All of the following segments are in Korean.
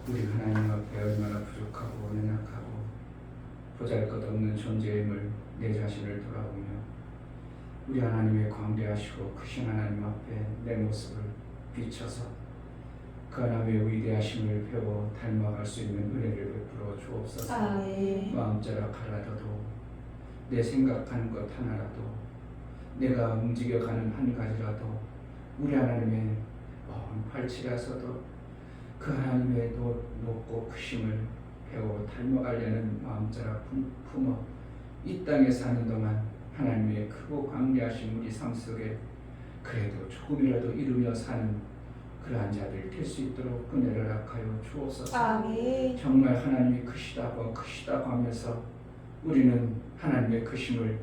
우리 하나님 앞에 얼마나 부족하고 연약하고 보잘것없는 존재임을 내 자신을 돌아보며 우리 하나님의 광대하시고 크신 하나님 앞에 내 모습을 비춰서 그 하나님의 위대하심을 배워 닮아갈 수 있는 은혜를 베풀어 주옵소서. 아멘. 마음자락 하나라도 내 생각하는 것 하나라도 내가 움직여가는 한 가지라도 우리 하나님의 먼 팔치라서도 그 하나님의 높고 크심을 배워 닮아가려는 마음자락 품어 이 땅에 사는 동안 하나님의 크고 광대하신 우리 삶 속에 그래도 조금이라도 이루며 사는 그러한 자들 될 수 있도록 은혜를 허락하여 주옵소서. 아멘. 정말 하나님이 크시다고 하면서 우리는 하나님의 크심을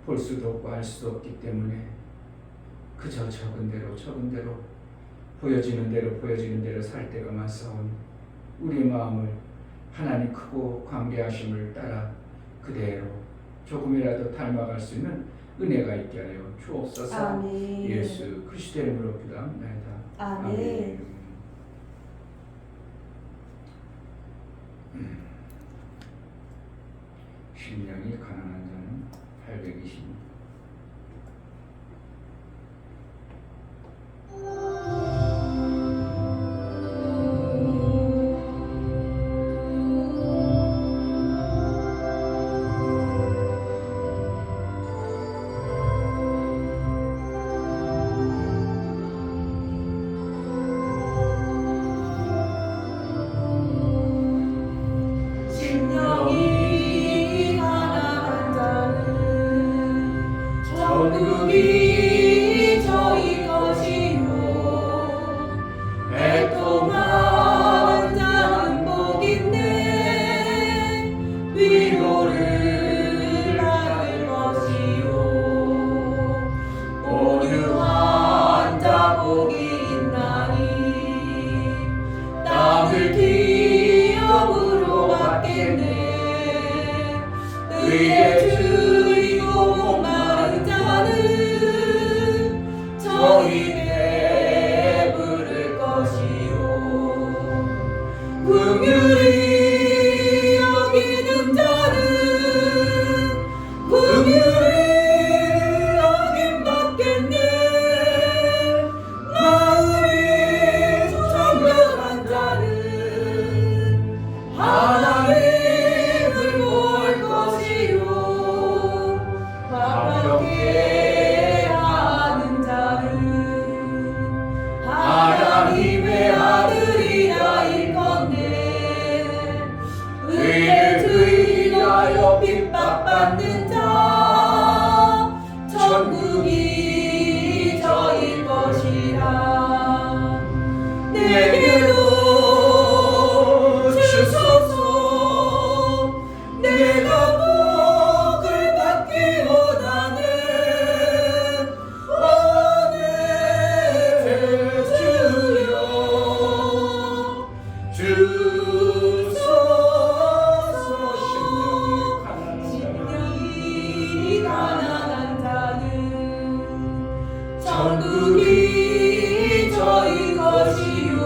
볼 수도 없고 알 수도 없기 때문에 그저 적은 대로 보여지는 대로 살 때가 많사오니 우리 마음을 하나님 크고 광대하심을 따라 그대로 조금이라도 닮아갈 수 있는 은혜가 있게 하여 주옵소서. 아멘. 예수 그리스도의 이름으로 기도합니다. 아멘. 심령이 가난한 자는 820. 심령이 가난한 자는 천국이 저희 것이요 애통하는 자는 복 있네 위로를 받을 것이요 온유한 자 복이 있나니 땅을 기업으로 받겠네 의에 주이고 목마른 자는 저희 배부를 것이요 긍휼히 여기는 자는 긍휼히 여김 받겠네 마음이 청결한 자는 하나님을 볼 것이요 완벽해 하는 자는 하나님의 아들이라 일컫네 의를 위하여 핍박받는 자 천국이 저희 것이라 내게로 주소서 내가 복을 받기 원하네 원해 주여 주소서 심령이 가난한 자는 천국이 저희 것이요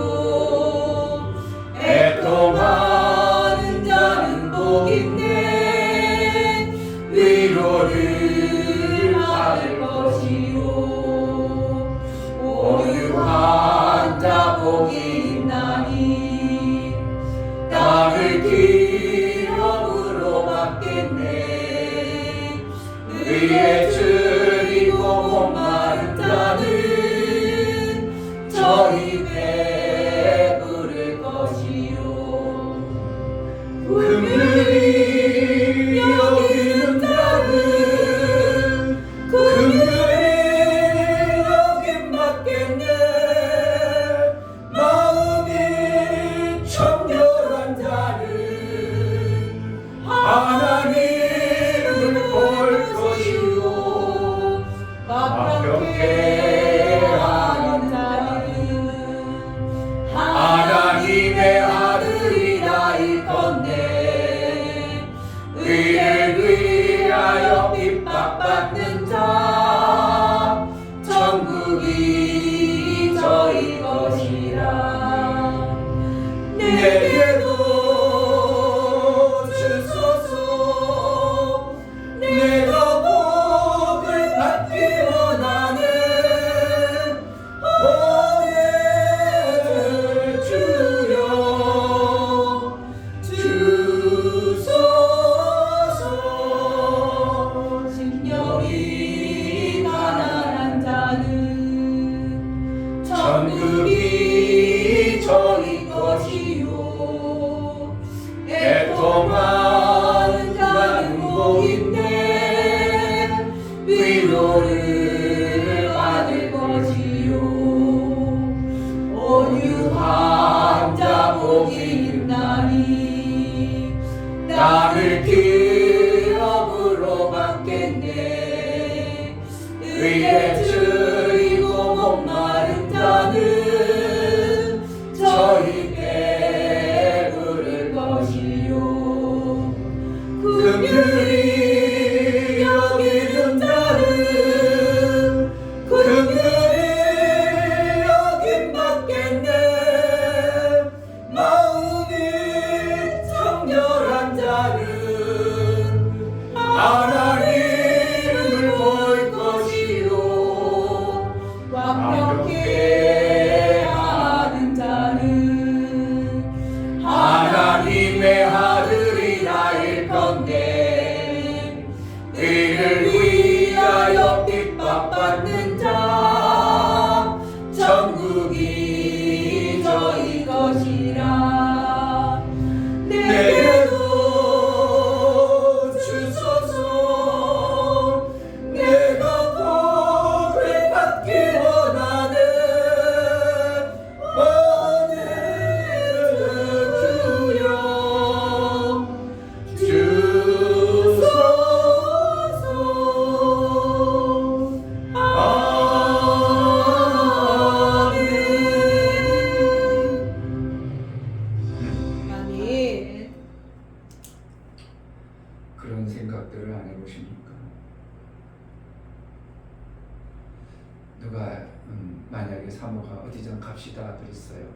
만약에 사모가 어디 좀 갑시다 그랬어요.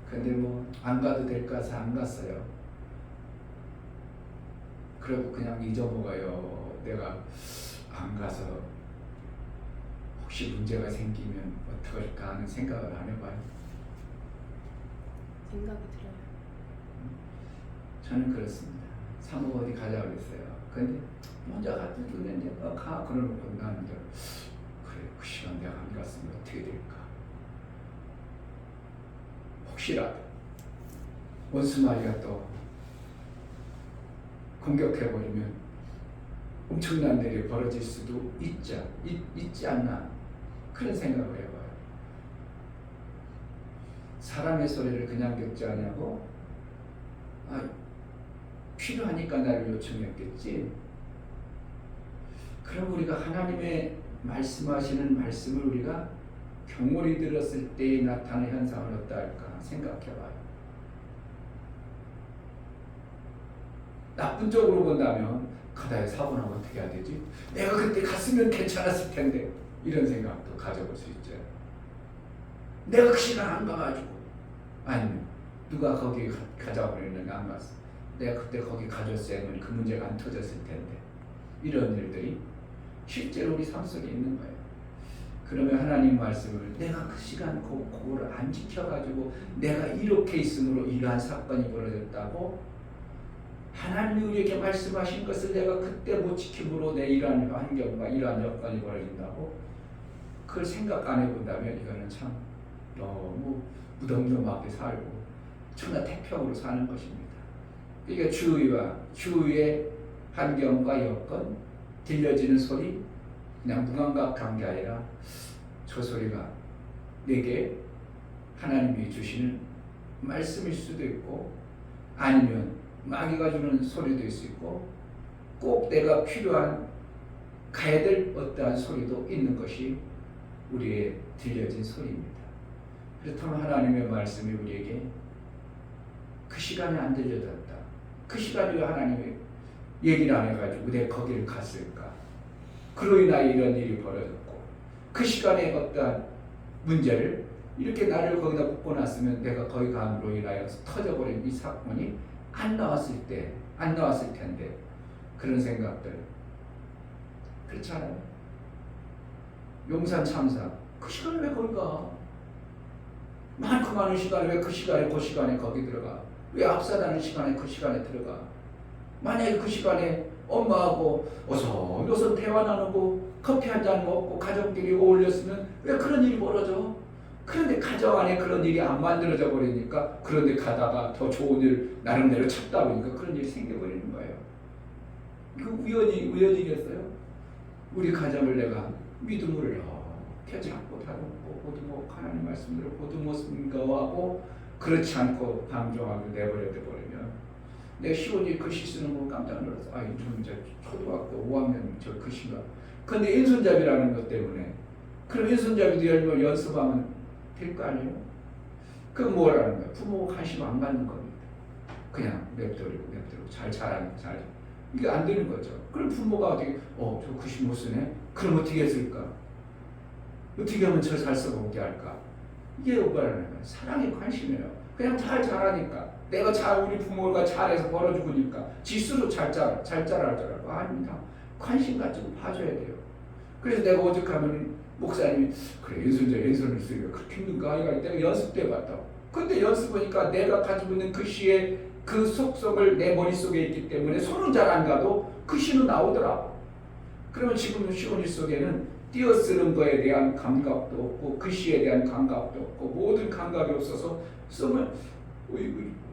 근데 뭐 안 가도 될까 해서 안 갔어요. 그리고 그냥 잊어먹어요. 내가 안 가서 혹시 문제가 생기면 어떡할까 하는 생각을 안 해봐요. 생각이 들어요. 저는 그렇습니다. 사모가 어디 가자고 그랬어요. 근데 혼자 갔다 오는데 가 그러고 나는 그래 그 시간 내가 안 갔으면 어떻게 될까. 혹시라도 원수마리가 또 공격해버리면 엄청난 일이 벌어질 수도 있지 않나 그런 생각을 해봐요. 사람의 소리를 그냥 듣지 않냐고? 필요하니까 나를 요청했겠지. 그럼 우리가 하나님의 말씀하시는 말씀을 우리가 경홀히 들었을 때에 나타나는 현상은 어떨까 생각해봐요. 나쁜 쪽으로 본다면 가다에 사고 나면 어떻게 해야 되지? 내가 그때 갔으면 괜찮았을 텐데 이런 생각도 가져볼 수 있죠. 내가 그 시간 안 가가지고 아니면 누가 거기 가자고 그랬는데 안 갔어. 내가 그때 거기 가줬어야면 그 문제가 안 터졌을 텐데 이런 일들이 실제로 우리 삶 속에 있는 거예요. 그러면 하나님 말씀을 내가 그 시간 그거를 안 지켜가지고 내가 이렇게 있으므로 이러한 사건이 벌어졌다고 하나님이 우리에게 말씀하신 것을 내가 그때 못 지킴으로 내 이러한 환경과 이러한 여건이 벌어진다고 그걸 생각 안 해본다면 이거는 참 너무 무덤덤하게 살고 천하태평으로 사는 것입니다. 그러니까 주위의 환경과 여건, 들려지는 소리 그냥 무감각한 게 아니라 저 소리가 내게 하나님이 주시는 말씀일 수도 있고 아니면 마귀가 주는 소리도 있을 수 있고 꼭 내가 필요한 가야 될 어떠한 소리도 있는 것이 우리의 들려진 소리입니다. 그렇다면 하나님의 말씀이 우리에게 그 시간에 안 들려졌다. 그 시간에 왜 하나님이 얘기를 안 해가지고 내가 거기를 갔을까? 그로 인하여 이런 일이 벌어졌고 그 시간에 어떠한 문제를 이렇게 나를 거기다 묶고 놨으면 내가 거기 감으로 인하여 터져버린 이 사건이 안 나왔을 텐데 그런 생각들 그렇잖아요. 용산 참사 그 시간에 왜 거기 가? 많고 많은 시간에 왜 그 시간에 거기 들어가? 왜 압사하는 시간에 그 시간에 들어가? 만약에 그 시간에 엄마하고 어서 대화 나누고 커피 한잔 먹고 가족끼리 어울렸으면 왜 그런 일이 벌어져? 그런데 가정 안에 그런 일이 안 만들어져 버리니까 그런데 가다가 더 좋은 일 나름대로 찾다 보니까 그런 일이 생겨버리는 거예요. 그 우연이겠어요? 우리 가정을 내가 믿음으로 이렇게 잡고 다듬고 보듬고 하나님 말씀대로 보듬고 승거하고 그렇지 않고 방종하고 내버려 버리면 내 시온이 글씨 쓰는 거 깜짝 놀랐어. 좀 이제 초등학교 5학년 저 글씨가. 근데 인손잡이라는 것 때문에 그럼 인손잡이도 열면 연습하면 될 거 아니에요? 그건 뭐라는 거야? 부모가 관심 안 갖는 겁니다. 그냥 냅두고 잘 이게 안 되는 거죠. 그럼 부모가 어떻게 저 글씨 못 쓰네? 그럼 어떻게 했을까? 어떻게 하면 저 잘 써보게 할까? 이게 뭐라는 거야? 사랑의 관심이에요. 그냥 잘하니까 내가 우리 부모가 잘해서 벌어주니까 지수로 잘 자랄 줄 알고 아닙니다. 관심 가지고 봐줘야 돼요. 그래서 내가 오죽하면 목사님이 그래 왼손을 쓰기가 그렇게 힘든가? 아이가 내가 연습 때 봤다. 근데 연습하니까 내가 가지고 있는 글씨의 그 속성을 내 머릿속에 있기 때문에 손은 잘 안 가도 글씨는 나오더라고. 그러면 지금 시온이 속에는 띄어쓰는 거에 대한 감각도 없고 글씨에 대한 감각도 없고 모든 감각이 없어서 쓰면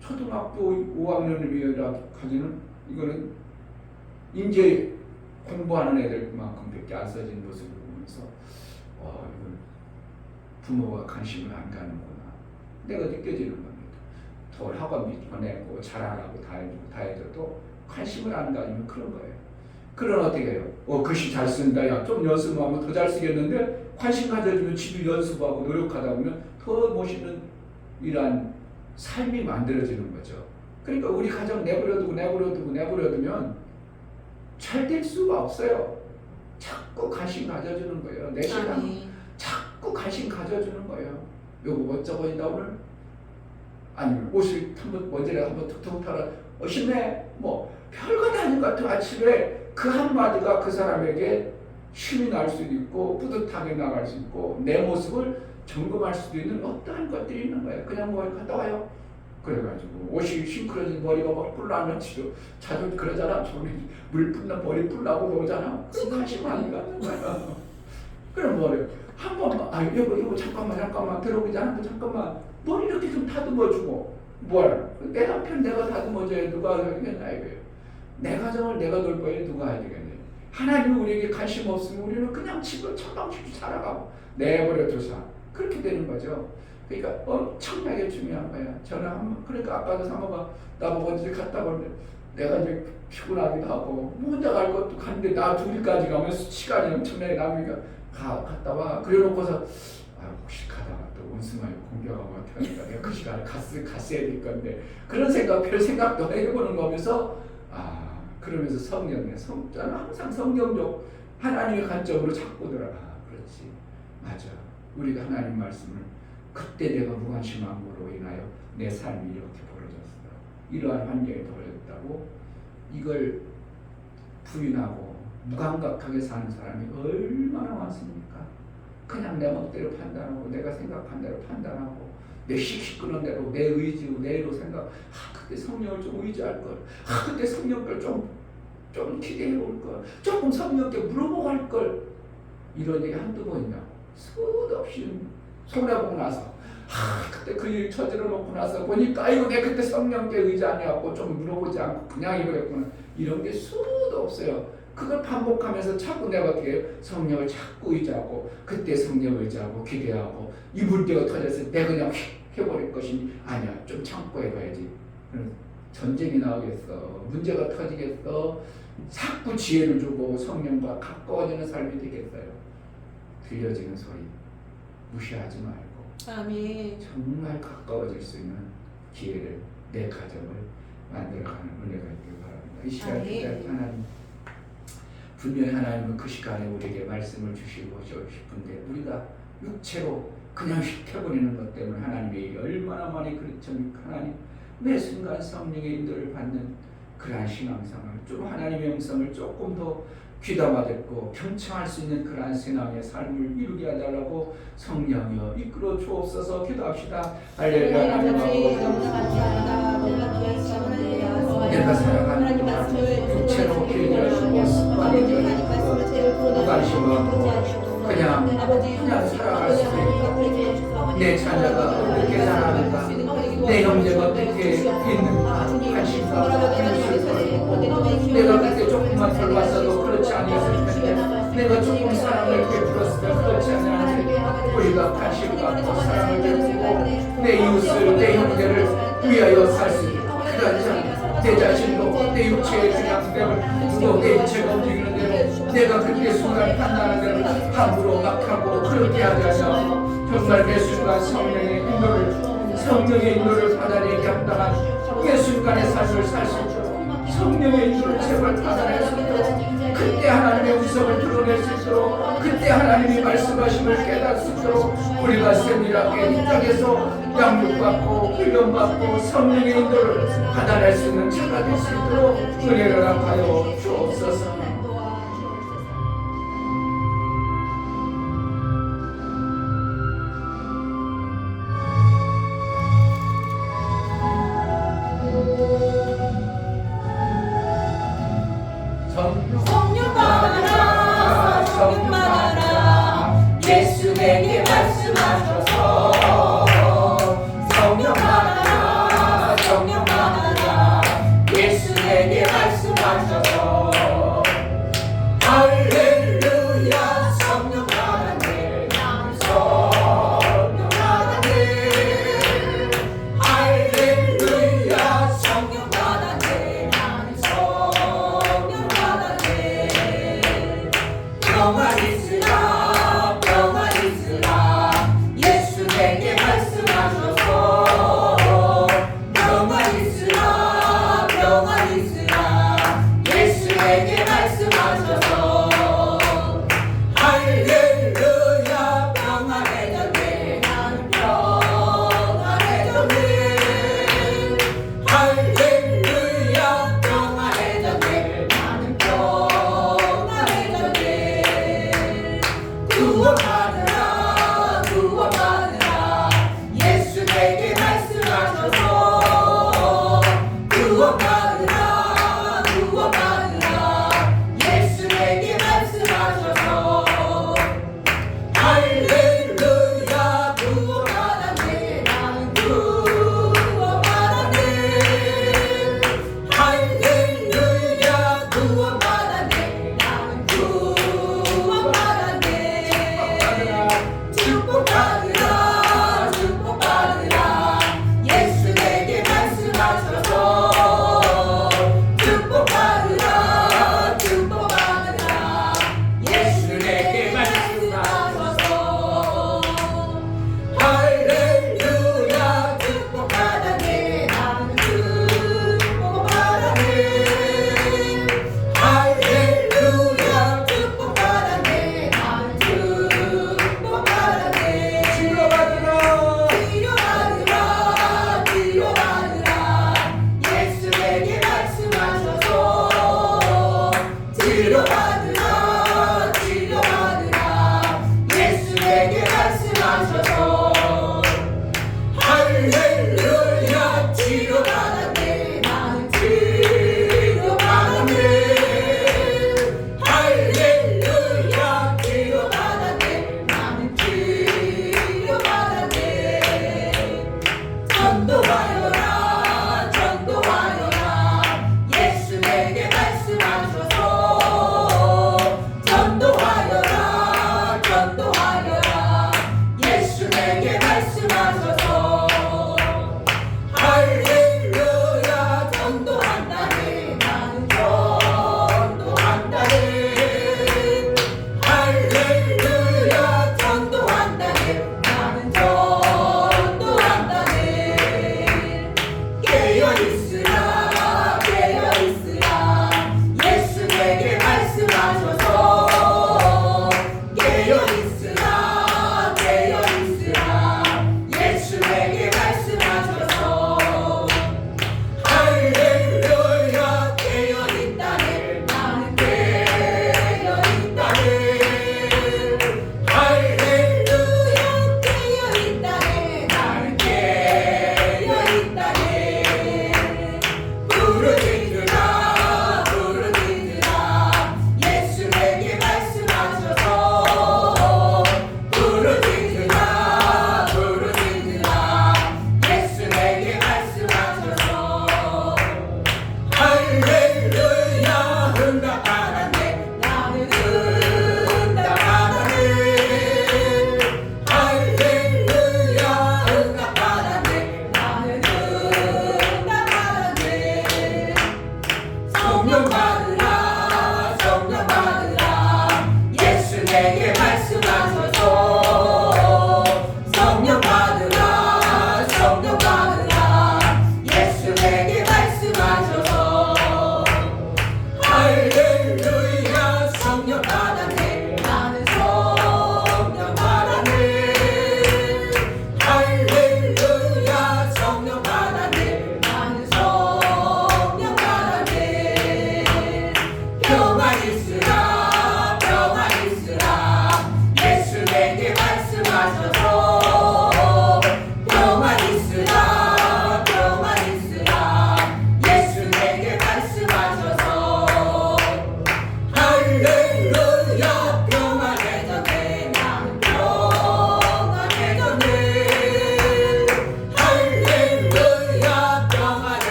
초등학교 5학년이라 가지는 이거는 이제 공부하는 애들만큼밖에 안 써진 모습을 보면서 이건 부모가 관심을 안 가는구나 내가 느껴지는 겁니다. 더 학원 보내고 잘하라고 다 해줘도 관심을 안 가지면 그런 거예요. 그럼 어떻게 해요? 글씨 잘 쓴다. 야, 좀 연습하면 더 잘 쓰겠는데 관심 가져주면 지도 연습하고 노력하다 보면 더 멋있는 이러한 삶이 만들어지는 거죠. 그러니까 우리 가정 내버려두면 잘 될 수가 없어요. 자꾸 관심 가져주는 거예요. 내 시간 자꾸 자꾸 관심 가져주는 거예요. 요거 뭐 저거이다 오늘? 아니면 옷을 한번 먼지를 한번 툭툭 털어 신네 뭐 별거 다 아닌 것 같은 아침에 그 한마디가 그 사람에게 힘이 날 수도 있고 뿌듯하게 나갈 수 있고 내 모습을 점검할 수도 있는 어떠한 것들이 있는 거예요. 그냥 뭐 갔다 와요. 그래가지고 옷이 싱크러진 머리가 막 뿔나는지도 자주 그러잖아. 저는 물 뿔나 머리 뿔나고 나오잖아. 그 관심 안 가는 거야. 그럼 뭐래? 한 번만 여보 잠깐만 들어오지 않고 잠깐만 머리 이렇게 좀 다듬어주고 뭘? 내 남편 내가 다듬어줘야 누가 하겠나 이거예요. 내 가정을 내가 돌봐야 누가 해야 되겠네. 하나님이 우리에게 관심 없으면 우리는 그냥 집을 천방지기 살아가고 내버려둬서 그렇게 되는 거죠. 그러니까 엄청나게 중요한 거야. 저는 그러니까 아까도 사모가 나보고 어디 갔다 오는데 내가 이제 피곤하기도 하고 혼자 갈 것도 갔는데 나 둘이까지 가면 시간이 엄청나게 남으니까 갔다 와. 그래놓고서 혹시 가다가 또 원수만이 공격하고 어떡하니까 내가 그 시간에 갔어야 될 건데 그런 생각 별 생각도 해보는 거면서 그러면서 성령의 저는 항상 성경적 하나님의 관점으로 자꾸 들어가. 그렇지 맞아. 우리가 하나님 말씀을 그때 내가 무관심함으로 인하여 내 삶이 이렇게 벌어졌어. 이러한 환경이 벌어졌다고 이걸 부인하고 무감각하게 사는 사람이 얼마나 많습니까? 그냥 내 멋대로 판단하고 내가 생각한 대로 판단하고 내 시끄러운 대로 내 의지로 내로 생각 그때 성령을 좀 의지할 걸 그때 성령을 좀 기대해 볼 걸 조금 성령께 물어보고 할 걸 이런 얘기 한두 번 있냐고 수도 없이 손해보고 나서 그때 그 일 저질러 놓고 나서 보니까 이거 내 그때 성령께 의지 안 해갖고 좀 물어보지 않고 그냥 이거랬구나 이런 게 수도 없어요. 그걸 반복하면서 자꾸 내가 어떻게 성령을 자꾸 의지하고 그때 성령을 의지하고 기대하고 이 물때가 터졌을 때 그냥 해버릴 것이니 아니야 좀 참고 해봐야지. 전쟁이 나오겠어. 문제가 터지겠어. 자꾸 지혜를 주고 성령과 가까워지는 삶이 되겠어요. 들려지는 소리 무시하지 말고 아멘. 정말 가까워질 수 있는 기회를 내 가정을 만들어가는 은혜가 있길 바랍니다. 이 시간 기다릴 하나님 분명히 하나님은 그 시간에 우리에게 말씀을 주시고 싶은데 우리가 육체로 그냥 휙해버리는 것 때문에 하나님의 얼마나 많이 그렇습니까? 하나님 매 순간 성령의 인도를 받는 그러한 신앙생활 좀 하나님의 음성을 조금 더 귀담아 듣고 경청할 수 있는 그러한 신앙의 삶을 이루게 해달라고 성령이여 이끌어 주옵소서. 기도합시다. 할렐루야. 하나님 내가 살아가는 동안 육체로 기회하시고 습관이 되어지고 무관심하고 그냥 살아갈 수 있고 내 자녀가 어떻게 자라는가 내 형제가 어떻게 있는가 관심과 관심을 걸고 내가 그때 조금만 덜 봤어도 그렇지 아니었을 텐데 내가 조금 사랑을 베풀었으면 그렇지 않았는데 우리가 관심 갖고 사랑을 베풀고 내 이웃을 내 형제를 위하여 살 수 있는 그러한 자, 내 자신도 내 육체의 그냥됨을 두고 내 육체가 움직이는 대로 내가 그때 순간 판단하는 대로 함부로 막 하고 그렇게 하지 않아 정말 매 순간 성령의 인도를 받아내게 합당한 매 순간의 삶을 살 수 있도록 성령의 인도를 제발 받아낼 수 있도록 그때 하나님의 음성을 드러낼 수 있도록 그때 하나님이 말씀하심을 깨달을 수 있도록 우리가 세밀하게 이 땅에서 양육받고 훈련받고 성령의 인도를 받아낼 수 있는 자가 될 수 있도록 은혜를 하여 주옵소서. 성령 받아라 성령 받아라 예수에게 말씀하셔서 성령 받아라 성령 받아라 예수에게 말씀하셔서 할렐루야 성령 받아내 성령 받아내 할렐루야 성령 받아내 성령 받아내 평안 있으라 평안 있으라 예수 내게 말씀하셔서 평안 있으라 평안 있으라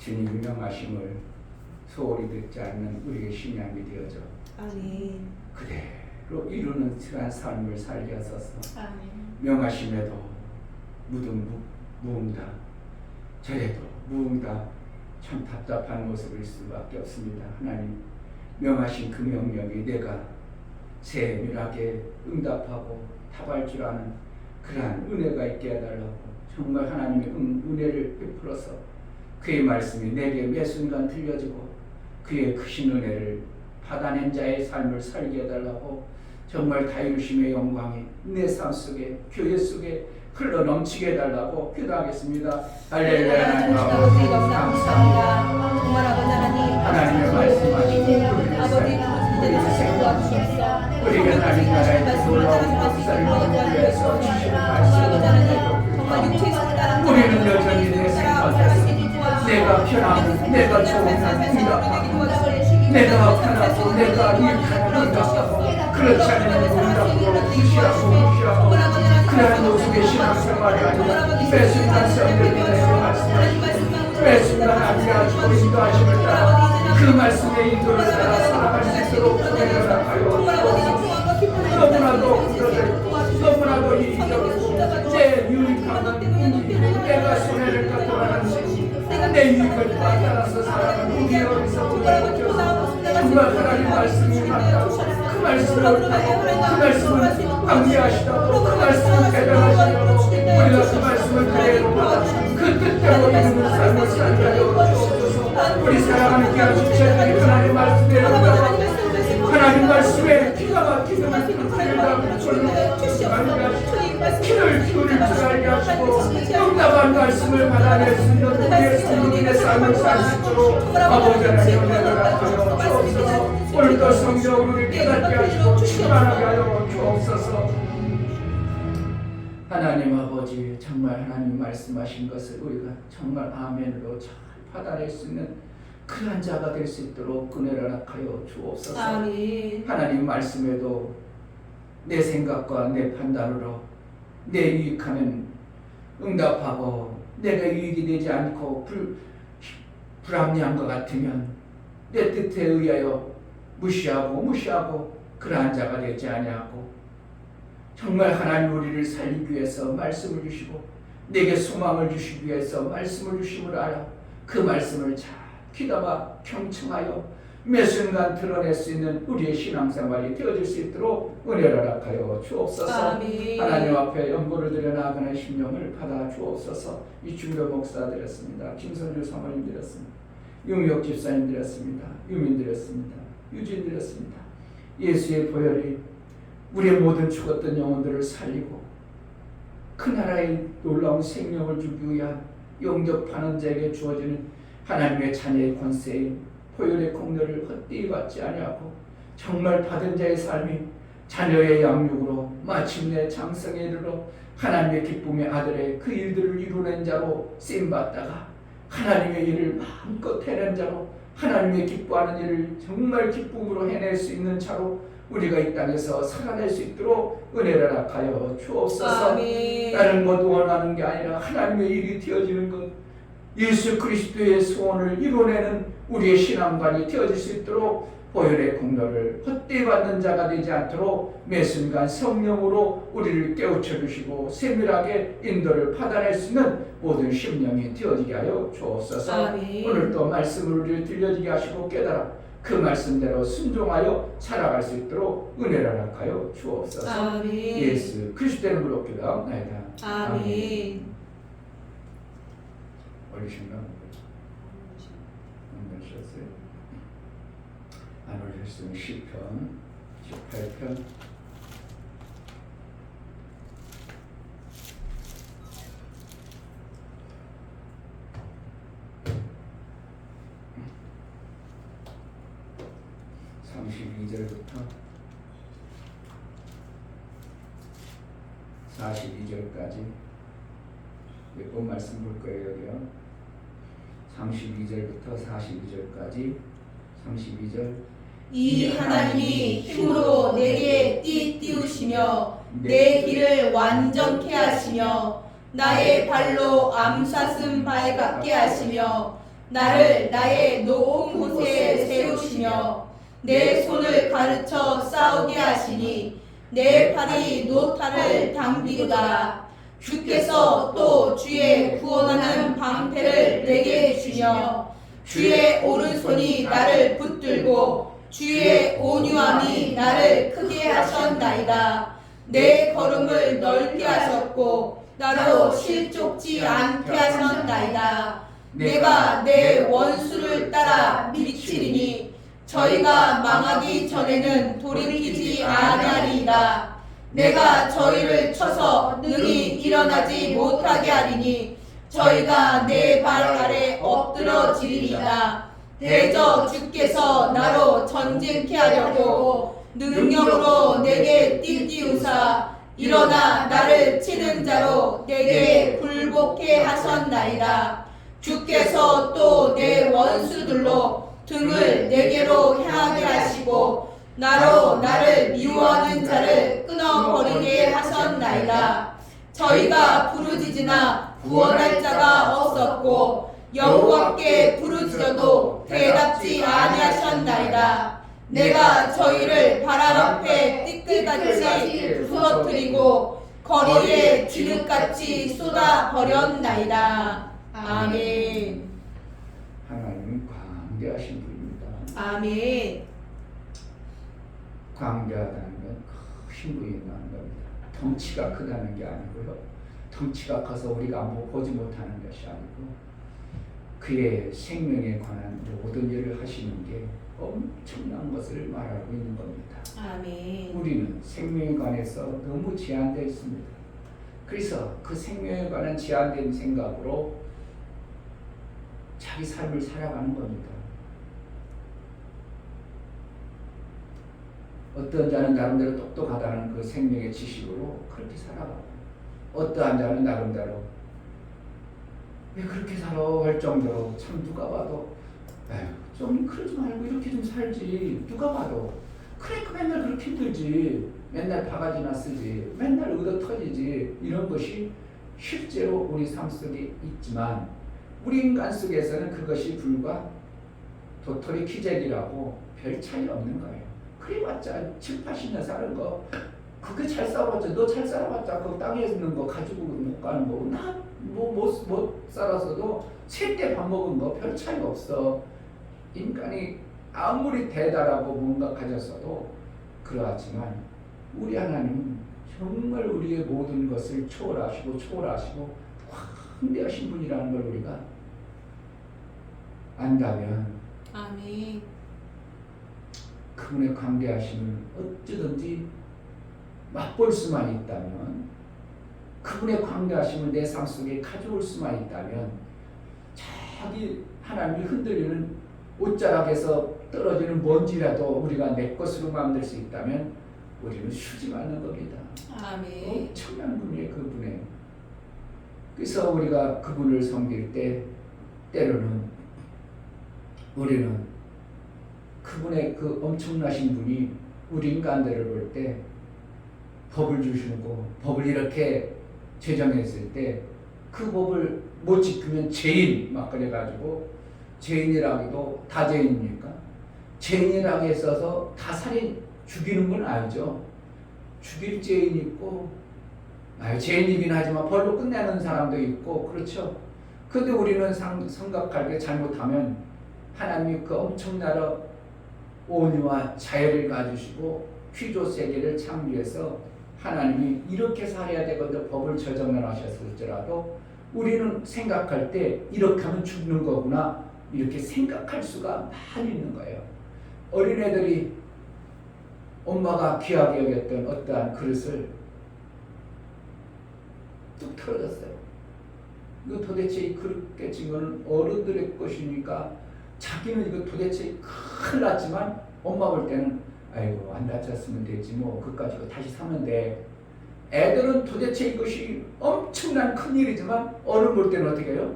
주님의 명하심을 소홀히 듣지 않는 우리의 신앙이 되어져 아멘. 그대로 이루는 그러한 삶을 살게 하소서. 아멘. 명하심에도 무응다 저래도 무응다 참 답답한 모습일 수밖에 없습니다. 하나님 명하신 그 명령이 내가 세밀하게 응답하고 답할 줄 아는 그러한 은혜가 있게 해달라고 정말 하나님의 은혜를 베풀어서 그의 말씀이 내게 매 순간 들려지고 그의 크신 은혜를 받아낸 자의 삶을 살게 해달라고 정말 다이루심의 영광이 내 삶 속에 교회 속에 흘러 넘치게 해달라고 기도하겠습니다. 할렐루야. 하나님 아버지 감사합니다. 정말 아버지 하나님 하나님의 말씀하시고 아버지 이제는 도와주셨어. 우리가 하나님 나라의 놀라운 역사를 보기 위해서 주시는 말씀을 정말 육체에서 따라 우리는 여전히 내 생각에서 내가 편하고 내가 좋은 응답하고 내가 편하고 내가 유익한 응답하고 그렇지 않으면 응답으로 무시하고 그러한 모습의 신앙생활이 아니라 매 순간 성령님의 말씀하시고 매 순간 안내하시고 인도하심을 따라 그 말씀의 인도를 따라 살아갈 수 있도록 은혜를 하여 너무나도 그것을 너무나도 이기적이고 내 유익한 내가 손해를 갖도록 내 유익을 따라서 살아가는 우리 어리석은 정말 하나님 말씀이 맞다고 그 말씀을 옳다고 그 말씀을 강제하시다고 그 말씀을 대변하시다고 우리가 그 말씀을 그대로 받아 그 뜻대로 이루는 삶을 살게 하여 주옵소서. 우리 사랑하는 귀한 주체들이 하나님 말씀대로 하나님 말씀에 기가 막히는 그들을 다 졸로 귀를 기울일 줄 알게 하시고 응답한 말씀을 받아낼 수 있는 우리의 성도들의 삶을 살 수 있도록 아버지 하나님 은혜를 하여 주옵소서. 오늘도 성령을 깨닫게 하시고 충만하게 하여 주옵소서. 하나님 아버지 정말 하나님 말씀하신 것을 우리가 정말 아멘으로 잘 받아낼 수 있는 그런 자가 될 수 있도록 은혜를 하여 주옵소서. 아멘. 하나님 말씀에도 내 생각과 내 판단으로 내 유익하면 응답하고 내가 유익이 되지 않고 불합리한 것 같으면 내 뜻에 의하여 무시하고 그러한 자가 되지 아니하고 정말 하나님 우리를 살리기 위해서 말씀을 주시고 내게 소망을 주시기 위해서 말씀을 주심을 알아 그 말씀을 잘 귀담아 경청하여 매 순간 드러낼 수 있는 우리의 신앙생활이 되어질 수 있도록 은혜를 허락하여 주옵소서. 아멘. 하나님 앞에 연보를 드려 나아가는 심령을 받아 주옵소서. 이충교 목사 드렸습니다. 김선주 사모님 드렸습니다. 윤미옥 집사님 드렸습니다. 유민 드렸습니다. 유진 드렸습니다. 예수의 보혈이 우리의 모든 죽었던 영혼들을 살리고 그 나라의 놀라운 생명을 주기 위한 영접하는 자에게 주어지는 하나님의 자녀의 권세인 보혈의 공로를 헛되이 받지 아니하고 정말 받은 자의 삶이 자녀의 양육으로 마침내 장성에 이르러 하나님의 기쁨의 아들의 그 일들을 이루는 자로 쓰임받다가 하나님의 일을 마음껏 해낸 자로 하나님의 기뻐하는 일을 정말 기쁨으로 해낼 수 있는 자로 우리가 이 땅에서 살아낼 수 있도록 은혜를 허락하여 주옵소서. 아멘. 다른 것 원하는 게 아니라 하나님의 일이 되어지는 것 예수 그리스도의 소원을 이루어내는 우리의 신앙관이 되어질 수 있도록 보혈의 공로를 헛되이 받는 자가 되지 않도록 매 순간 성령으로 우리를 깨우쳐 주시고 세밀하게 인도를 받아낼 수 있는 모든 심령이 되어지게 하여 주옵소서. 아멘. 오늘도 말씀을 우리를 들려지게 하시고 깨달아 그 말씀대로 순종하여 살아갈 수 있도록 은혜를 허락하여 주옵소서. 아멘. 예수 그리스도의 이름으로 기도하옵나이다. 아멘. 올리신가? 안 되셨어요? 안 올리셨으면 10편 18편 (32절부터) 42절까지 몇 번 말씀 볼 거예요. 여기요 32절부터 42절까지 32절 이 하나님이 힘으로 내게 띠우시며 내 길을 완전케 하시며 나의 발로 암사슴 발같게 하시며 나를 나의 높은 곳에 세우시며 내 손을 가르쳐 싸우게 하시니 내 팔이 노탄을 당기도다. 주께서 또 주의 구원하는 방패를 내게 주시며 주의 오른손이 나를 붙들고 주의 온유함이 나를 크게 하셨나이다. 내 걸음을 넓게 하셨고 나로 실족지 않게 하셨나이다. 내가 내 원수를 따라 미치리니 저희가 망하기 전에는 돌이키지 아니하리이다. 내가 저희를 쳐서 능히 일어나지 못하게 하리니 저희가 내 발 아래 엎드러지리이다. 대저 주께서 나로 전쟁케 하려고 능력으로 내게 띠띠우사 일어나 나를 치는 자로 내게 굴복케 하셨나이다. 주께서 또 내 원수들로 등을 내게로 향하게 하시고 나로 나를 미워하는 자를 끊어버리게 하셨나이다. 저희가 부르짖으나 구원할 자가 없었고 여호와께 부르짖어도 대답지 아니하셨나이다. 내가 저희를 바람 앞에 띠끌같이 부서뜨리고 거리에 진흙같이 쏟아버렸나이다. 아멘. 하나님은 광대하신 분입니다. 아멘. 광대하다는 건 크신 분이 있다는 겁니다. 덩치가 크다는 게 아니고요. 덩치가 커서 우리가 보지 못하는 것이 아니고 그의 생명에 관한 모든 일을 하시는 게 엄청난 것을 말하고 있는 겁니다. 아멘. 우리는 생명에 관해서 너무 제한되어 있습니다. 그래서 그 생명에 관한 제한된 생각으로 자기 삶을 살아가는 겁니다. 어떤 자는 나름대로 똑똑하다는 그 생명의 지식으로 그렇게 살아가고 어떠한 자는 나름대로 왜 그렇게 살아 할 정도로 참 누가 봐도 에휴 좀 그러지 말고 이렇게 좀 살지 누가 봐도 그래 맨날 그렇게 힘들지 맨날 바가지나 쓰지 맨날 얻어 터지지 이런 것이 실제로 우리 삶 속에 있지만 우리 인간 속에서는 그것이 불과 도토리 키재기라고 별 차이 없는 거예요. 그래봤자 7, 80년 사는 거 그게 잘 살아봤자 너 잘 살아봤자 그 땅에 있는 거 가지고 못 가는 거고 나 못 살아서도 세 때 밥 먹은 거 별 차이 없어. 인간이 아무리 대단하고 뭔가 가졌어도 그러하지만 우리 하나님은 정말 우리의 모든 것을 초월하시고 광대하신 분이라는 걸 우리가 안다면 아멘. 그분의 광대하심을 어쩌든지 맛볼 수만 있다면 그분의 광대하심을 내 삶 속에 가져올 수만 있다면 자기 하나님이 흔들리는 옷자락에서 떨어지는 먼지라도 우리가 내 것으로 만들 수 있다면 우리는 쉬지 않는 겁니다. 아멘. 엄청난 분이에요. 그분의. 그래서 우리가 그분을 섬길 때 때로는 우리는 그분의 그 엄청나신 분이 우리 인간들을 볼 때 법을 주시고 법을 이렇게 제정했을 때 그 법을 못 지키면 죄인 막 그래가지고 죄인이라기도 다 죄인입니까? 죄인이라고 했어서 다 살인 죽이는 건 아니죠. 죽일 죄인이 있고 죄인이긴 하지만 벌로 끝내는 사람도 있고 그렇죠. 근데 우리는 생각할 게 잘못하면 하나님이 그 엄청나라 온유와 자애를 가지시고 피조 세계를 창조해서 하나님이 이렇게 살아야 되거든 법을 저정하셨을지라도 우리는 생각할 때 이렇게 하면 죽는 거구나 이렇게 생각할 수가 많이 있는 거예요. 어린애들이 엄마가 귀하게 여겼던 어떠한 그릇을 뚝 털어졌어요. 이거 도대체 이 그릇 깨진 거는 어른들의 것이니까 자기는 이거 도대체 큰일 났지만 엄마 볼 때는 아이고 안 다쳤으면 되지 뭐 그까지 다시 사면 돼. 애들은 도대체 이것이 엄청난 큰일이지만 어른 볼 때는 어떻게 해요?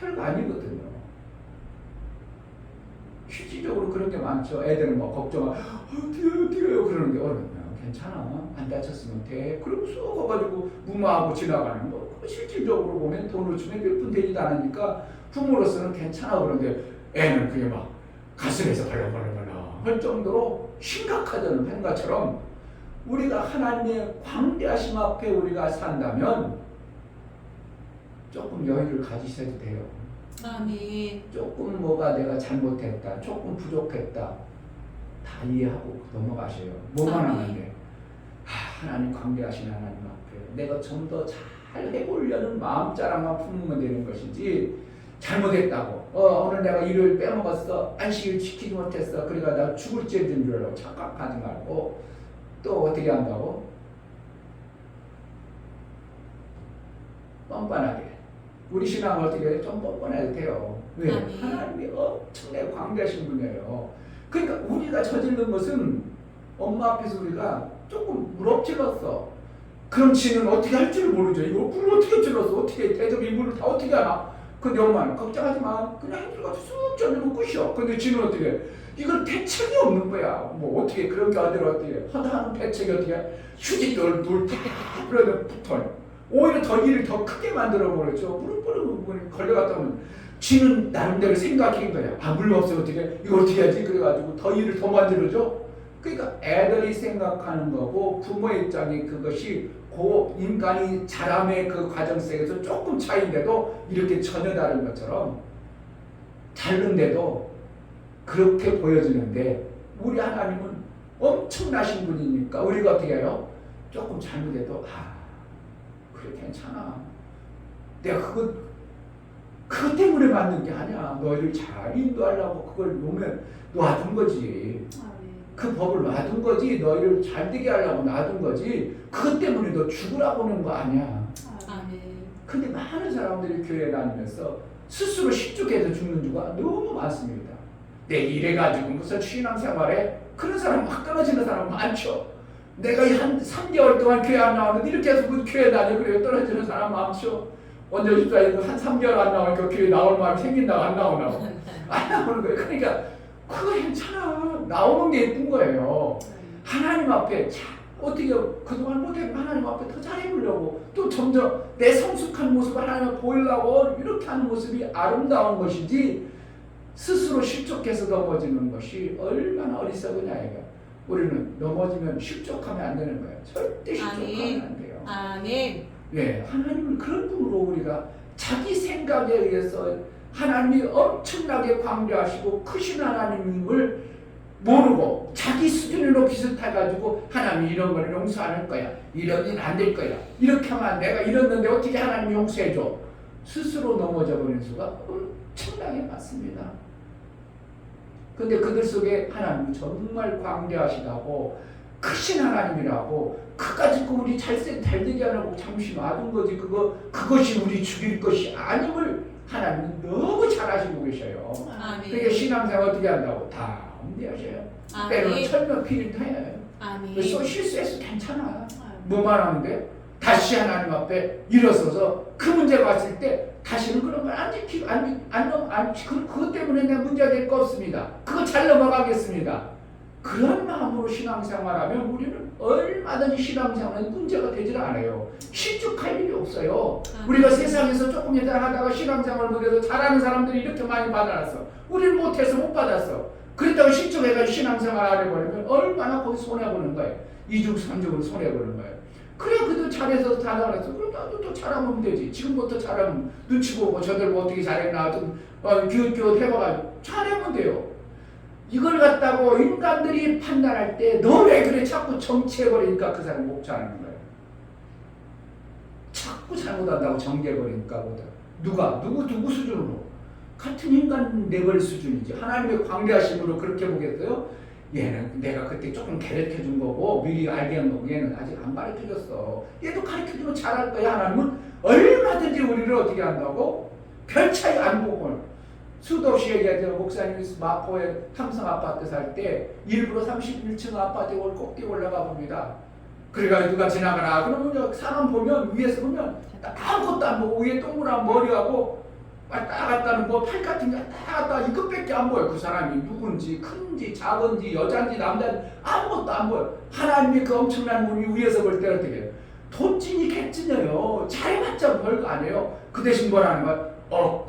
별거 아니거든요. 실질적으로 그런 게 많죠. 애들은 뭐 걱정하고 어떻게 해요 그러는데 어른 괜찮아. 안 다쳤으면 돼. 그리고 쑥 가가지고 무마하고 지나가는 거. 실질적으로 보면 돈을 주면 몇 푼 되지도 않으니까 부모로서는 괜찮아. 그런데 애는 그게 막 가슴에서 벌렁벌렁 할 정도로 심각하다는 행가처럼 우리가 하나님의 광대하심 앞에 우리가 산다면 조금 여유를 가지셔도 돼요. 아멘. 조금 뭐가 내가 잘못했다, 조금 부족했다, 다 이해하고 넘어가셔요. 뭐만 아멘. 하는데 하나님 광대하신 하나님 앞에 내가 좀 더 잘 해보려는 마음자랑만 품으면 되는 것이지, 잘못했다고 오늘 내가 일요일 빼먹었어, 안식일 지키지 못했어, 그러니까 나 죽을 죄인 줄 알고 착각하지 말고 또 어떻게 한다고? 뻔뻔하게. 우리 신앙은 어떻게 해요? 좀 뻔뻔해도 돼요. 왜? 아멘. 하나님이 엄청나게 광대하신 분이에요. 그러니까 우리가 저지른 것은 엄마 앞에서 우리가 조금 무럭질렀어. 그럼 지는 어떻게 할 줄 모르죠. 이거 물을 어떻게 찔렀어? 어떻게 대접이 물을 다 어떻게 하나? 근데 엄마는 걱정하지 마. 그냥 힘들어가지고 쑥 쪄주고 끝이야. 근데 지는 어떻게 해? 이건 대책이 없는 거야. 뭐 어떻게 그렇게 하더라도 어떻게 하는 대책이 어떻게 해? 휴지를 물다 뿌려도 붙어요. 오히려 더 일을 더 크게 만들어 버렸죠. 물을 뿌리고 걸려갔다 오면 지는 나름대로 생각한 거야. 아, 물 없으면 어떻게 이거 어떻게 하지? 그래가지고 더 일을 더 만들어줘. 그러니까 애들이 생각하는 거고 부모의 입장이 그것이 고 인간이 자람의 그 과정 속에서 조금 차이인데도 이렇게 전혀 다른 것처럼 다른데도 그렇게 보여지는데, 우리 하나님은 엄청나신 분이니까 우리가 어떻게 해요? 조금 잘못해도 그래 괜찮아. 내가 그것 때문에 만든 게 아니야. 너희를 잘 인도하려고 그걸 놔둔 거지. 그 법을 놔둔 거지. 너희를 잘 되게 하려고 놔둔 거지. 그것 때문에 너 죽으라고 하는 거 아니야. 아멘. 근데 많은 사람들이 교회 다니면서 스스로 실족해서 죽는 주가 너무 많습니다. 내 이래가지고 무슨 신앙생활에 그런 사람 막 떨어지는 사람 많죠. 내가 한 3개월 동안 교회 안 나왔는데 이렇게 해서 그 교회 다니고 그래요. 떨어지는 사람 많죠. 원전 집사님도 한 3개월 안 나오니까 교회 나올 마음이 생긴다고 안 나오나고. 안 나오는 거예요. 그러니까 그거 괜찮아. 나오는 게 예쁜 거예요. 하나님 앞에 어떻게 그동안 못했고 하나님 앞에 더 잘해보려고 또 점점 내 성숙한 모습을 하나님 앞에 보이려고 이렇게 하는 모습이 아름다운 것이지, 스스로 실족해서 넘어지는 것이 얼마나 어리석으냐 이거. 우리는 넘어지면 실족하면 안 되는 거예요. 절대 실족하면 안 돼요. 아멘. 예, 하나님은 그런 분으로 우리가 자기 생각에 의해서 하나님이 엄청나게 광대하시고 크신 하나님을 모르고 자기 수준으로 비슷해가지고 하나님이 이런 걸 용서 안 할 거야, 이런 일 안 될 거야, 이렇게 하면 내가 이랬는데 어떻게 하나님 용서해줘, 스스로 넘어져 버리는 수가 엄청나게 많습니다. 근데 그들 속에 하나님이 정말 광대하시다고 크신 하나님이라고, 그까짓 거 우리 잘되게 하라고 잠시 놔둔 거지, 그것이 우리 죽일 것이 아님을 하나님은 너무 잘 아시고 계셔요. 아멘. 그러니까 신앙생활 어떻게 한다고? 다 엄대하셔요. 때로는 철면 필요도 해요. 아멘. 그래서 실수해서 괜찮아. 뭐만 하는데 다시 하나님 앞에 일어서서 그 문제가 왔을 때 다시는 그런 걸 안 지키고 그것 때문에 내 문제가 될 거 없습니다. 그거 잘 넘어가겠습니다. 그런 마음으로 신앙생활하면 우리는 얼마든지 신앙생활은 문제가 되질 않아요. 실족할 일이 없어요. 우리가 세상에서 조금 하다가 신앙생활을 못해서 잘하는 사람들이 이렇게 많이 받아놨어. 우리는 못해서 못 받았어. 그랬다고 실족해가지고 신앙생활 안 해버리면 얼마나 거기 손해보는 거예요. 2중 3중을 손해보는 거예요. 그래 그래도 잘해서 다 나왔어. 그럼 나도 또 잘하면 되지. 지금부터 잘하면 눈치 보고 저들 뭐 어떻게 잘했나 좀 기웃기웃 해봐가지고 잘하면 돼요. 이걸 갖다고 인간들이 판단할 때 너 왜 그래 자꾸 정치해버리니까 그 사람 못 잘하는 거예요. 자꾸 잘못한다고 정죄해버리니까 보다. 누구 수준으로? 같은 인간 레벨 수준이지. 하나님의 광대하심으로 그렇게 보겠어요? 얘는 내가 그때 조금 가르쳐준 거고 미리 알게 한 거고 얘는 아직 안 가르쳐줬어. 얘도 가르쳐주면 잘할 거야. 하나님은 얼마든지 우리를 어떻게 한다고? 별 차이 안 보고. 수도 없이 얘기하죠. 목사님이 마포에 삼성 아파트 살 때 일부러 31층 아파트에 꼭대기 올라가 봅니다. 그래가지고 누가 지나가라 그러면 사람 보면 위에서 보면 아무것도 안 보고 위에 동그란 머리하고 왔다 갔다는 뭐 팔 같은 게 왔다 갔다 이것밖에 안 보여. 그 사람이 누군지 큰지 작은지 여자인지 남자인지 아무것도 안 보여. 하나님이 그 엄청난 문이 위에서 볼 때 어떻게 해요? 돈찐이 개찐이에요. 잘해봤자 별거 아니에요. 그 대신 뭐라는 거야?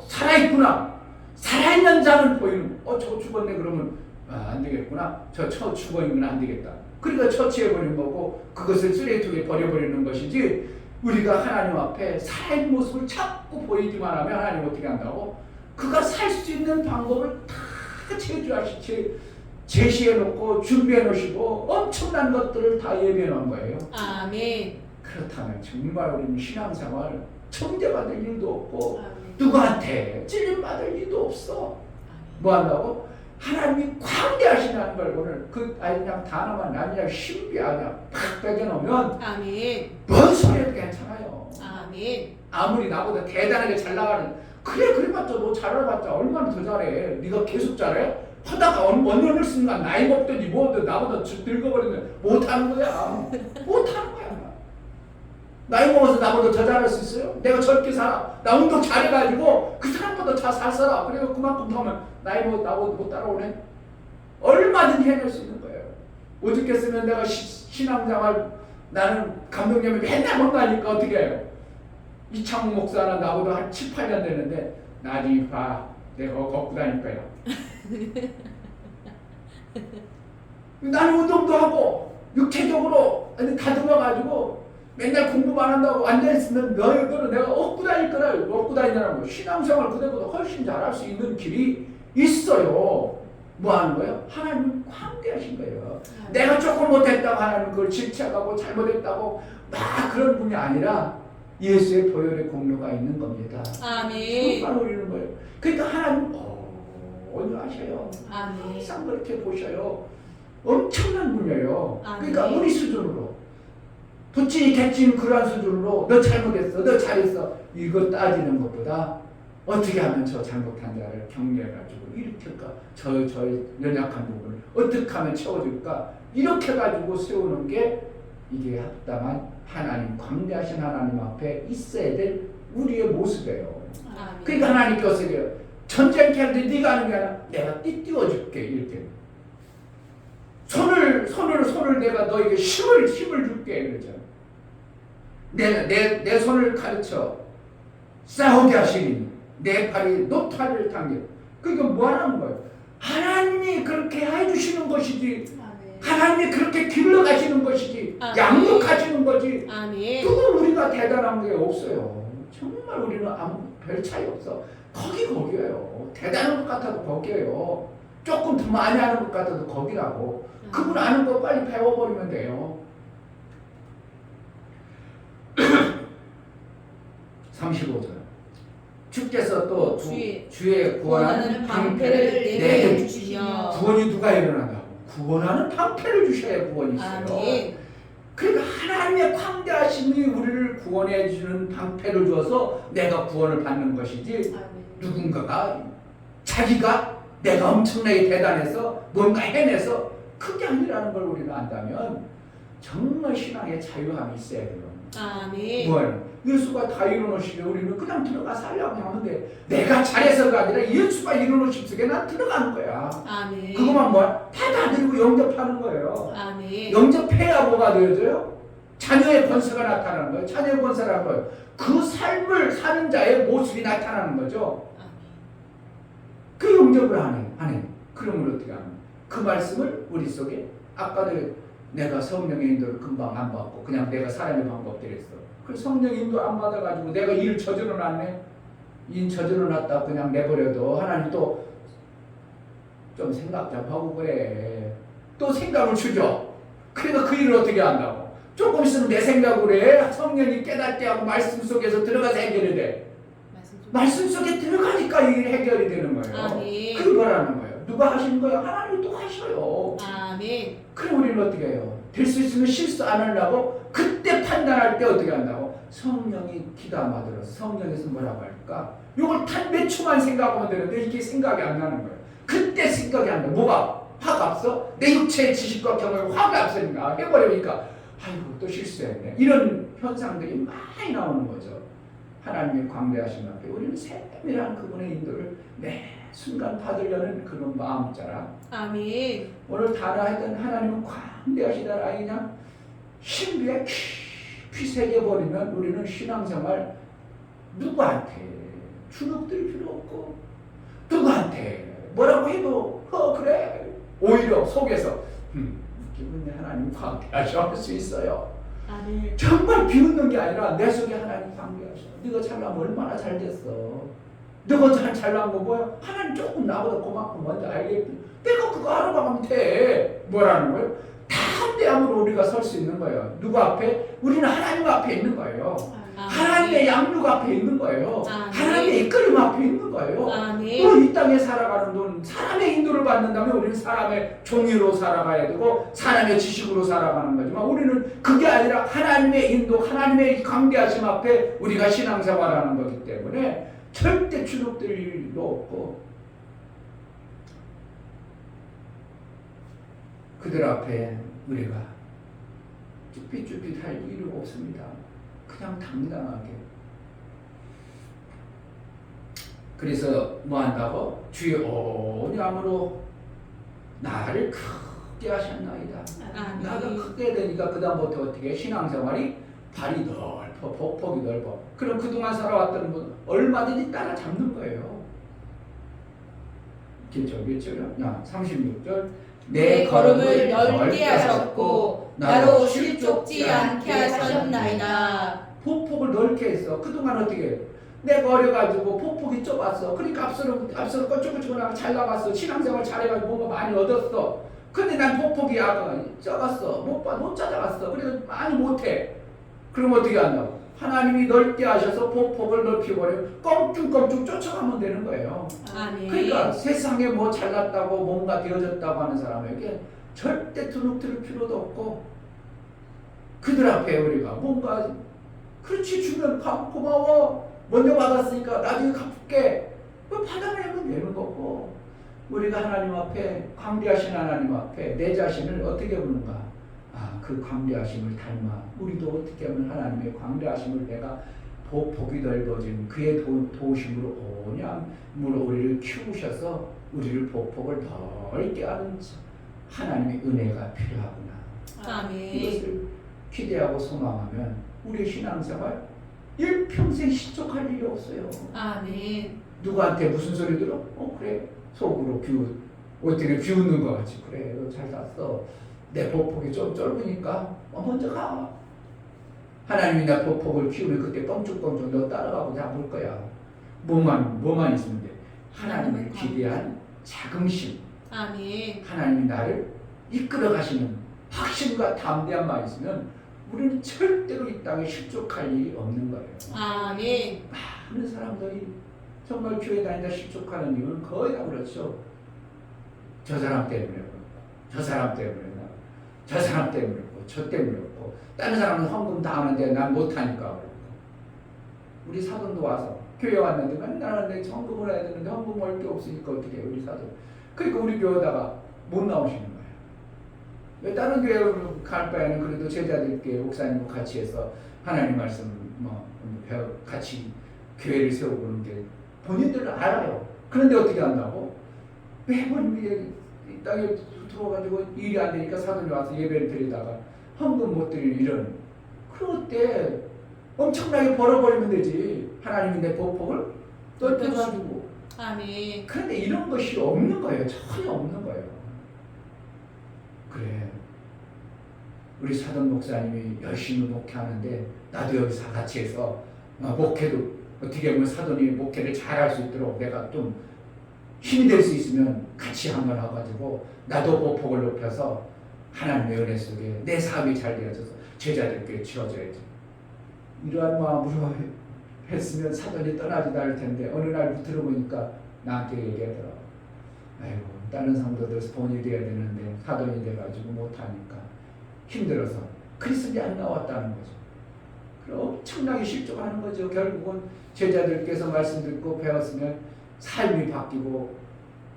살아있구나. 살아있는 자는 보이는. 저 죽었네 그러면 안 되겠구나. 저 죽어있는 안 되겠다. 그러니까 처치해버리는 거고 그것을 쓰레기통에 버려버리는 것이지. 우리가 하나님 앞에 살아있는 모습을 자꾸 보이기만 하면 하나님 어떻게 한다고? 그가 살 수 있는 방법을 다 제시해 놓고 준비해 놓으시고 엄청난 것들을 다 예비해 놓은 거예요. 아멘. 그렇다면 정말 우리는 신앙생활 청대받을 일도 없고 아멘. 누구한테 찔림받을 일도 없어. 뭐 한다고? 하나님이 광대하시다는 걸 오늘 그냥 단어만 아니라 신비하냐 팍 빼겨놓으면 아멘. 뭔 소리해도 괜찮아요. 아멘. 아무리 나보다 대단하게 잘 나가는 그래봤자 너 잘해봤자 얼마나 더 잘해. 네가 계속 잘해? 하다가 원년을 쓴간 나이 먹더니 뭐든 나보다 늙어버리면 못하는 거야. 못하는 거야. 나이 먹어서 나보다 더 잘할 수 있어요? 내가 젊게 살아. 나 운동 잘해가지고 그 사람보다 잘 살아. 그래서 그만큼 하면 나이 먹어 나보다 못 따라오네? 얼마든지 해낼 수 있는 거예요. 오죽 했으면 내가 신앙생활 나는 감독님이 맨날 뭔가니까 어떻게 해요? 이창훈 목사는 나보다 한 7, 8년 되는데 나중에 봐. 내가 걷고 다닐 거야. 나는 운동도 하고 육체적으로 다듬어가지고 맨날 공부만 한다고 앉아있으면 너희들은 내가 얻고 다닐 거라. 얻고 다니냐고. 신앙생활 그대보다 훨씬 잘할 수 있는 길이 있어요. 뭐 하는 거예요? 하나님 광대하신 거예요. 내가 조금 못했다고 하나님 그걸 질책하고 잘못했다고 막 그런 분이 아니라 예수의 보혈의 공로가 있는 겁니다. 아멘. 정말 우리는 거예요. 그러니까 하나님 온유하셔요. 아멘. 항상 그렇게 보셔요. 엄청난 분이에요. 아멘. 그러니까 우리 수준으로 도찐이 개찐 그러한 수준으로 너 잘못했어, 너 잘했어 이거 따지는 것보다 어떻게 하면 저 잘못한 자를 격려해가지고 일으킬까? 저의 연약한 부분을 어떻게 하면 채워줄까? 이렇게 가지고 세우는 게 이게 합당한 하나님, 광대하신 하나님 앞에 있어야 될 우리의 모습이에요. 아멘. 그러니까 하나님께 어떻게 해요? 전쟁케 하는데 네가 하는 게 아니라 내가 띄워줄게 이렇게. 손을 내가 너에게 힘을 줄게 그러죠. 내 손을 가르쳐 싸우게 하시니 내 팔이 노타를 당겨. 그러니까 뭐 하는 거예요? 하나님이 그렇게 해주시는 것이지. 아멘. 하나님이 그렇게 길러가시는 것이지. 아멘. 양육하시는 거지. 아멘. 그건 우리가 대단한 게 없어요. 정말 우리는 아무 별 차이 없어. 거기예요. 대단한 것 같아도 거기예요. 조금 더 많이 하는 것 같아도 거기라고. 그분 아는 거 빨리 배워버리면 돼요. 35절. 주께서 또 주의 구원하는 방패를 내게 주시며 구원이 누가 일어난다고? 구원하는 방패를 주셔야 구원이 있어요. 아멘. 그러니까 하나님의 광대하심이 우리를 구원해 주는 방패를 주어서 내가 구원을 받는 것이지 아멘. 누군가가 자기가 내가 엄청나게 대단해서 뭔가 해내서 그게 아니라는 걸 우리가 안다면 정말 신앙의 자유함이 있어야 돼요. 아멘. 뭐예요? 예수가 다 이루어놓으시게 우리는 그냥 들어가서 하려고 하는데 내가 잘해서가 아니라 예수가 이루어놓으시게 난 들어가는 거야. 아멘. 그것만 뭐야? 받아들이고 영접하는 거예요. 아멘. 영접해야 뭐가 되어져요? 자녀의 권세가 나타나는 거예요. 자녀의 권세라는 거예요. 그 삶을 사는 자의 모습이 나타나는 거죠. 아멘. 그 영접을 안 해. 그러면 어떻게 하면? 그 말씀을 우리 속에 아까도 내가 성령의 인도를 금방 안 받고 그냥 내가 사람의 방법대로 했어. 그 성령 인도 안 받아가지고 내가 일 저질러 놨네. 일 저질러 놨다 그냥 내버려도 하나님 또 좀 생각 좀 하고 그래. 또 생각을 주죠. 그러니까 그 일을 어떻게 한다고? 조금 있으면 내 생각으로 해. 성령이 깨닫게 하고 말씀 속에서 들어가서 해결이 돼. 말씀 속에 들어가니까 이 해결이 되는 거예요. 아멘. 그거라는 거예요. 누가 하시는 거예요? 하나님이 또 하셔요. 아멘. 그럼 우리는 어떻게 해요? 될 수 있으면 실수 안 하려고 그때 판단할 때 어떻게 한다고? 성령이 기담아 들어서 성령에서 뭐라고 할까? 이걸 단 몇 초만 생각하면 되는데 이게 생각이 안 나는 거예요. 그때 생각이 안 나. 뭐가? 화가 앞서? 내 육체의 지식과 경험이 화가 앞서니까 해버리니까 아이고 또 실수했네. 이런 현상들이 많이 나오는 거죠. 하나님의 광대하심 앞에 우리는 세밀한 그분의 인도를 매 순간 받으려는 그런 마음 자라. 아멘. 오늘 다나했던 하나님은 광대하시다라 그냥 신비에 깊이 새겨버리면 우리는 신앙생활 누구한테 주눅들 필요 없고 누구한테 뭐라고 해도 그래 오히려 속에서 기분이 하나님 광대하셔 할 수 있어요. 아멘. 정말 비웃는 게 아니라 내 속에 하나님 광대하셔. 네가 잘나면 얼마나 잘 됐어. 너가 잘난 거 뭐야? 하나님 조금 나보다 고맙고 먼저 알겠지. 내가 그거 알아가면 돼. 뭐라는 거예요? 담대함으로 우리가 설 수 있는 거예요. 누구 앞에? 우리는 하나님 앞에 있는 거예요. 하나님의 양육 앞에 있는 거예요. 하나님의 이끌림 앞에 있는 거예요. 아멘. 또 이 땅에 살아가는 돈 사람의 인도를 받는다면 우리는 사람의 종이로 살아가야 되고 사람의 지식으로 살아가는 거지만 우리는 그게 아니라 하나님의 인도, 하나님의 광대하심 앞에 우리가 신앙생활하는 거기 때문에 절대 주눅들 일도 없고 그들 앞에 우리가 쭈삣쭈삣 할 일이 없습니다. 그냥 당당하게. 그래서 뭐 한다고? 주의 온유함으로 나를 크게 하셨나이다. 아멘. 나가 크게 되니까 그 다음부터 어떻게 신앙생활이 발이 넓어, 폭이 넓어. 그럼 그동안 살아왔던 분 얼마든지 따라잡는 거예요. 몇 절이야? 36절. 내 걸음을 넓게 하셨고 나로 실족지 않게 하셨나이다. 폭폭을 넓게 했어. 그동안 어떻게 해? 내가 어려가지고 폭폭이 좁았어. 그러니까 앞서로 꼬치꼬치고 잘 나갔어. 신앙생활 잘해가지고 뭔가 많이 얻었어. 근데 난 폭폭이 작았어. 못 찾아갔어. 그래서 많이 못해. 그럼 어떻게 한다고? 하나님이 넓게 하셔서 폭폭을 넓히버려 껑충껑충 쫓아가면 되는 거예요. 아멘. 그러니까 세상에 뭐 잘났다고 뭔가 되어졌다고 하는 사람에게 절대 두눅 들 필요도 없고 그들 앞에 우리가 뭔가 그렇지 주면 고마워 먼저 받았으니까 나중에 갚을게 받아내면 되는 거고 우리가 하나님 앞에 광대하신 하나님 앞에 내 자신을 어떻게 보는가 그 광대하심을 닮아 우리도 어떻게 하면 하나님의 광대하심을 내가 폭이 넓어진 그의 도우심으로 온유함으로 우리를 키우셔서 우리를 폭을 넓게 하는 하나님의 은혜가 필요하구나. 아멘. 이것을 기대하고 소망하면 우리의 신앙생활 일평생 실족할 일이 없어요. 아멘. 누구한테 무슨 소리 들어? 그래 속으로 어떻게 비웃는 것 같이 그래 너 잘 샀어. 내 보폭이 좀 좁으니까 먼저 가. 하나님이 내 보폭을 키우면 그때 껑충껑충 너 따라가고 잡을 거야. 뭐만 있으면 돼. 하나님을 기대한 자긍심. 아멘. 하나님이 나를 이끌어 가시는 확신과 담대함만 있으면 우리는 절대로 이 땅에 실족할 일이 없는 거예요. 아멘. 많은 사람들이 정말 교회 다니다 실족하는 이유는 거의 다 그렇죠. 저 사람 때문에 그렇고 저 사람 때문에 그렇고 저 사람 때문에 그렇고 저 때문에 그렇고 다른 사람은 헌금 다 하는데 난 못하니까 그렇고 우리 사돈도 와서 교회 왔는데 맨날 하는데 헌금을 해야 되는데 헌금 할 게 없으니까 어떻게 해 우리 사돈. 그러니까 우리 교회다가 못 나오시는 거예요. 왜 다른 교회 갈 바에는 그래도 제자들께 목사님과 같이 해서 하나님 말씀 같이 교회를 세우는 게 본인들은 알아요. 그런데 어떻게 한다고? 매번 이 땅에 들어가지고 일이 안 되니까 사돈이 와서 예배를 드리다가 헌금 못 드리는 이런 그럴 때 엄청나게 벌어버리면 되지. 하나님이 내 보폭을 넓혀가지고. 아멘. 그런데 이런 것이 없는 거예요. 전혀 없는 거예요. 그래. 우리 사돈 목사님이 열심히 목회하는데 나도 여기서 같이 해서 목회도 어떻게 보면 사돈이 목회를 잘할 수 있도록 내가 좀 힘이 될 수 있으면 같이 한번 와가지고 나도 보폭을 높여서 하나님의 은혜 속에 내 삶이 잘 되어져서 제자들께 치워줘야지. 이러한 마음으로 했으면 사돈이 떠나지도 않을 텐데 어느 날 들어보니까 나한테 얘기하더라고. 아이고 다른 성도들 본이 돼야 되는데 사돈이 돼가지고 못하니까 힘들어서 그리스도에 안 나왔다는 거죠. 그럼 엄청나게 실족하는 거죠. 결국은 제자들께서 말씀 듣고 배웠으면 삶이 바뀌고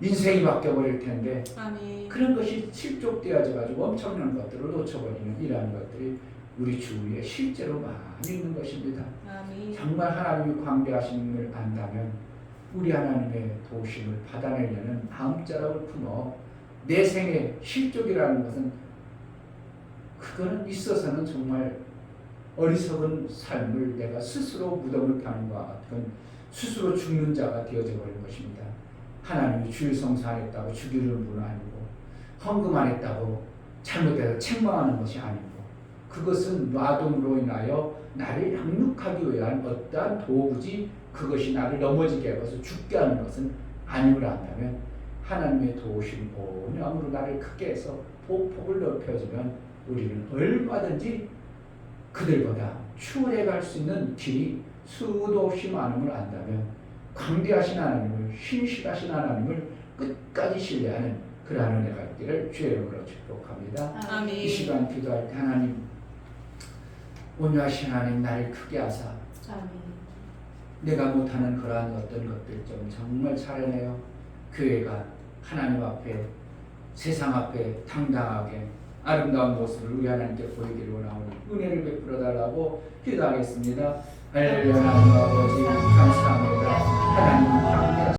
인생이 바뀌어버릴 텐데 아멘. 그런 것이 실족되어져 가지고 엄청난 것들을 놓쳐버리는 이러한 것들이 우리 주위에 실제로 많이 있는 것입니다. 아멘. 정말 하나님이 광대하심을 안다면 우리 하나님의 도우심을 받아내려는 마음자락을 품어 내 생의 실족이라는 것은 그거는 있어서는 정말 어리석은 삶을 내가 스스로 무덤을 파는 것과 같은 스스로 죽는 자가 되어져 버린 것입니다. 하나님이 주일 성사 안 했다고 죽이는 분은 아니고 헌금 안 했다고 잘못해서 책망하는 것이 아니고 그것은 놔둠으로 인하여 나를 양육하기 위한 어떠한 도구지 그것이 나를 넘어지게 해서 죽게 하는 것은 아님을 안다면 하나님의 도우심 오냐므로 나를 크게 해서 폭폭을 넓혀주면 우리는 얼마든지 그들보다 추월해 갈 수 있는 길이 수도 없이 많음을 안다면 광대하신 하나님을 신실하신 하나님을 끝까지 신뢰하는 그러한 은혜가 있기를 주의 이름으로 축복합니다. 아멘. 이 시간 기도할 때 하나님 온유하신 하나님 나를 크게 하사 아멘. 내가 못하는 그러한 어떤 것들 좀 정말 차려내어 교회가 하나님 앞에 세상 앞에 당당하게 아름다운 모습을 우리 하나님께 보이기를 원하오니 은혜를 베풀어 달라고 기도하겠습니다. 할렐루야.